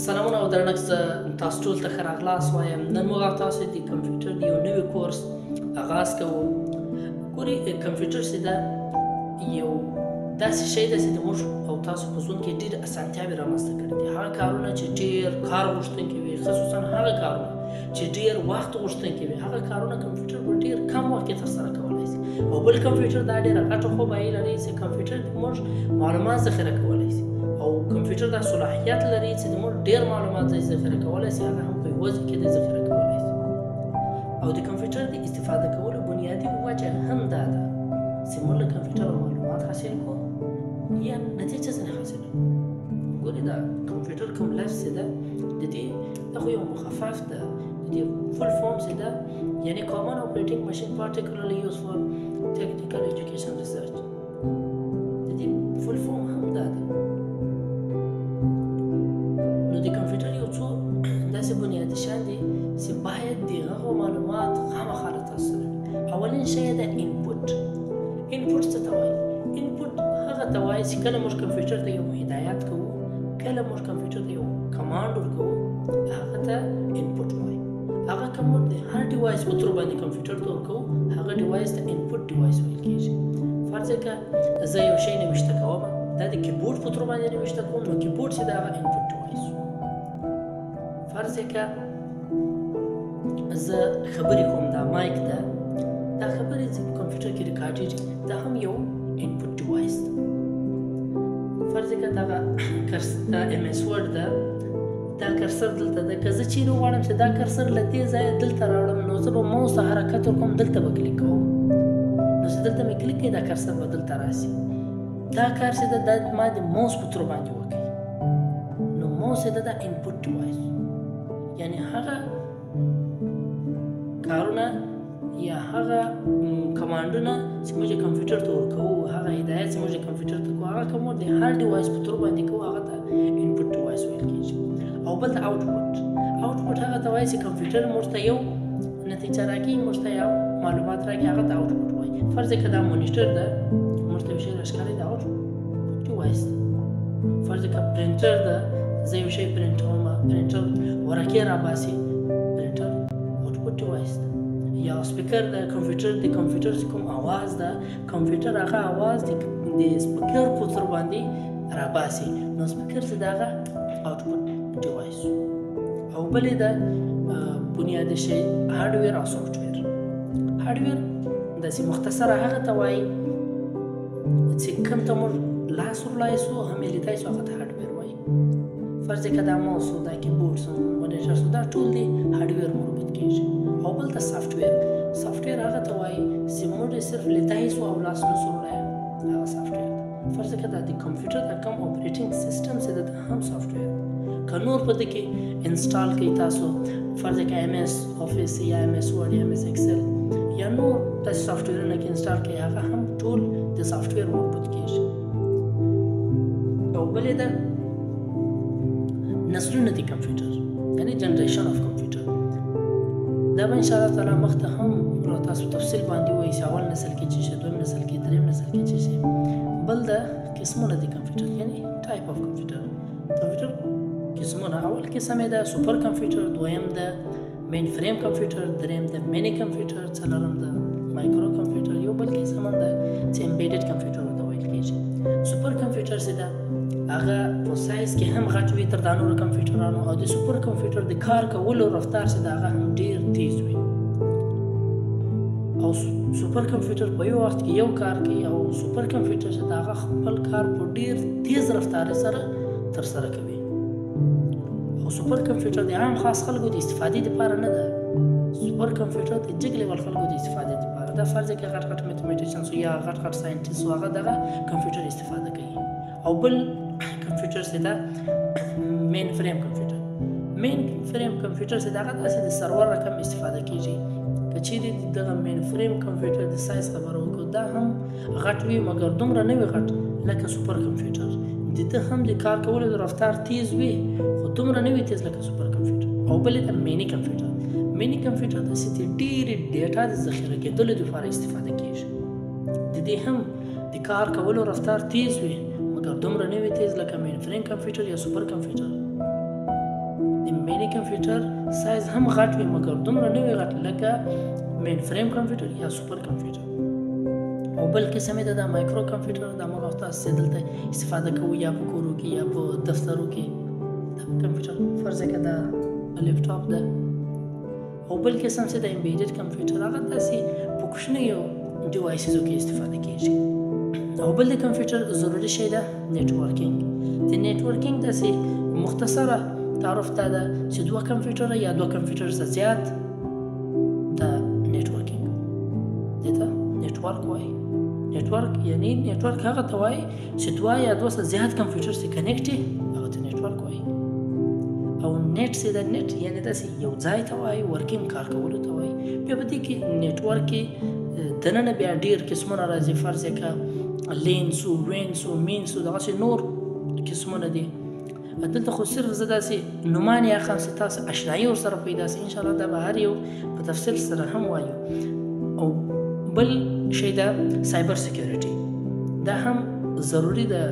سلامونه او درنښت تاسو ټول ته ښه راغلاست وایم. نن موږ او تاسو د کمپیوټر د یو نوي کورس آغاز کوو. ګورئ کمپیوټر چې ده یو داسې شی ده چې د موږ او تاسو په ژوند کې ډېرې اسانتیاوې رامنځته کړي دي. هغه کارونه چې ډېر کار غوښتونکي وي، خصوصا هغه کارونه چې ډېر وخت غوښتونکي وي، هغه کارونه کمپیوټر په ډېر کم وخت کې ترسره کولی شي. او بل کمپیوټر دا ډېره غټه خوبایي لري چې کمپیوټر موږ معلومات ذخیره کولی شي، او کمپیوټر دا صلاحیت لري چې موږ ډېر معلومات ذخیره کولی شي، هغه هم په یوه ځای کې ذخیره کولی شي. او د کمپیوټر د استفاده کولو بنیادي وجه هم دا ده چې موږ له کمپیوټره معلومات حاصل کړو یا نتیجه ځینې حاصل کړو. ګورئ دا کمپیوټر کوم لفظ چې ده د دې دا خو یو مخفف ده، د دې فل فارم چې ده یعنې کامن اپریټینګ ماشین پارټیکولرلی یوز فار ټیکنیکل ایجوکیشن ریسرچ. د دې فل فارم هم دا ده. نو د کمپیوټر یو څو داسې بنیادي شیان دي چې باید د هغو معلومات خامخا له تاسو سره وي. اولین شی ده انپوټ. انپوټ څه ته وایي؟ انپوټ هغه ته وایي چې کله موږ کمپیوټر ته یو هدایت کوو، کله موږ کمپیوټر ته یو کمانډ ورکوو، هغه ته انپوټ وایي. هغه که موږ د هر ډیوایس په تور باندې کمپیوټر ته ورکوو، هغه ډیوایس ته انپوټ ډیوایس ویل کېږي. فرض که زه یو شی نوشته کوم، دا د کیبورډ په تور باندې نوشته کوم، نو کیبورډ چې د هغه انپوټ ډیوایس. فرض که زه خبرې کوم، دا مایک ده، دا خبرې چې په کمپیوټر کې ریکارډېږي، دا هم یو انپوټ ډیوایس ده. فرض که دغه دا ایم ایس ورډ ده، دا کرسر دلته ده، که زه چیرې وغواړم چې دا کرسر له دې ځایه دلته راوړم، نو زه به ماوس ته حرکت ورکوم، دلته به کلیک کوم. نو چې دلته مې کلیک کړي، دا کرسر به دلته راشي. دا کار چې ده دا ما د ماوس په تور باندې وکړي، نو ماوس چې ده دا انپوټ ډیوایس، یعنې هغه کارونه یا هغه کمانډونه چې موږ کمپیوټر ته ورکوو، هغه هدایت چې موږ کمپیوټر ته کوو، هغه که موږ د هر ډیوایس په تور باندې کوو، هغه ته انپوټ ډیوایس ویل کېږي. او بل ته آوټپوټ. آوټپوټ هغه ته وایي چې کمپیوټر موږ ته یو نتیجه راکړي، موږ ته یو معلومات راکړي، هغه ته آوټپوټ وایي. فرض که دا مونیټر ده، موږ ته یو شی راښکاري، دا آوټپوټ ډیوایس ده. فرض که پرنټر ده، زه یو شی پرنټوم، پرنټر ورقې راباسي، پرنټر آوټپوټ ډیوایس ده. یا سپیکر د کمپیوټر چې کوم اواز ده، کمپیوټر هغه اواز د سپیکر په تور باندې راباسي، نو سپیکر چې د هغه آوټپوټ ډیوایس. او بلې ده بنیادي شی هارډویر او سافټویر. هارډویر داسې مختصره هغه ته وایي چې کوم ته موږ لاس ورلای سو، هم یې لیدای سو، هغه ته هارډویر وایي. فرض که دا ماوس و، دا کیبورډ و، مونیټر و، دا ټول دي هارډویر مربوط کېږي. او بل ته سافټویر. سافټویر هغه ته وایي چې موږ یې صرف لیدای سو او لاس نه سو وړی، هغه سافټویر ده. فرض که دا د کمپیوټر د کوم اپریټینګ سیسټم چې ده، هم سافټویر. که نور په دې کې انسټال کوي تاسو، فرض که ایم ایس افیس یا ایم ایس ورډ یا ایم ایس ایکسل یا نور داسې سافټویرونه کې انسټال کوي، هغه هم ټول د سافټویر مربوط کېږي. او بلې ده نسلونه د کمپیوټر، یعنې جنریشن اف کمپیوټر. دا به انشاءالله تعالی مخته هم تاسو تفصیل باندې وایي چې اول نسل کې څه شي، دویم نسل کې، دریم نسل کې څه شي. بل د قسمونه د کمپیوټر، یعنې ټایپ اف کمپیوټر. کمپیوټر قسمونه، اول قسم یې ده سوپر کمپیوټر، دویم د مین فریم کمپیوټر، دریم د مینی کمپیوټر، څلورم د مایکرو کمپیوټر، یو بل قسم هم ده چې امبیډډ کمپیوټر ورته ویل کېږي. سوپر کمپیوټر چې ده هغه په سایز کې هم غټ وي تر دا نورو کمپیوټرانو، او د سوپر کمپیوټر د کار کولو رفتار چې ده هغه هم ډېر تیز وي. او سوپر کمپیوټر په یو وخت کې یو کار کوي، او سوپر کمپیوټر چې ده هغه خپل کار په ډېر تیز رفتار سره ترسره کوي. او سوپر کمپیوټر د عام خاص خلکو د استفادې لپاره نه ده. سوپر کمپیوټر د جګ لیول خلکو د استفادې لپاره ده. فرض کې غټ غټ میتھمیټیشنز یا غټ غټ ساینټیست هغه دغه کمپیوټر استفاده کوي. او بل کمپیوټر چې ده مین فریم کمپیوټر. مین فریم کمپیوټر چې دغه داسې د سرور رقم استفاده کېږي. که چیرې دغه مین فریم کمپیوټر د سایز خبره وکړو، دا هم غټ وي، مګر دومره نه وي غټ لکه سوپر کمپیوټر. د ده هم د کار کولو د رفتار تیز وي، خو دومره نه وي تیز لکه سوپر کمپیوټر. او بل یې د مینی کمپیوټر. مینی کمپیوټر داسې د ډېرې ډیټا د ذخیره کېدلو لپاره استفاده کېږي. د دې هم د کار کولو رفتار تیز وي، مګر دومره نه وي تیز لکه مین فریم کمپیوټر یا سوپر کمپیوټر. مینی کمپیوټر سایز هم غټ وي مګر دومره نه وي غټ لکه مین فریم کمپیوټر یا سوپر کمپیوټر. او بل قسم یې د مایکرو کمپیوټر د موږ تاسو دلته استفاده کوو یا په کورو کې یا په دفترو کې د کمپیوټر فرض کړه د لپټاپ ده. او بل قسم چې د امبیډډ کمپیوټر هغه داسې په کوچنیو ډیوایسزو کې استفاده کیږي. او بل د کمپیوټر ضروري شی ده نیټورکینګ. د نیټورکینګ داسې مختصره تعارف ته ده چې دوه کمپیوټر یا دوه کمپیوټر څخه زیات د نیټورکینګ دته نیټورک وایي. نیټورک یعنی نیټورک هغه ته وایي چې دوه یا دوه څخه زیات کمپیوټر سره کنیکټ وي هغه ته نیټورک وایي. او نیټ چې د نیټ یعنی داسې یو ځای ته وایي ورکینګ کار کولو ته وایي. بیا په دې کې نیټورک کې دننه بیا ډېر قسمونه راځي فرض کړه لینس او وینس او مینس او دغسې نور قسمونه دي. دلته خو صرف زه داسې نومان یې اخلم چې تاسو اشنایي ورسره پیدا سي. انشاءالله دا به هر یو په تفصیل سره هم وایو. او بل شی ده سایبر سیکیورټي. دا هم ضروري ده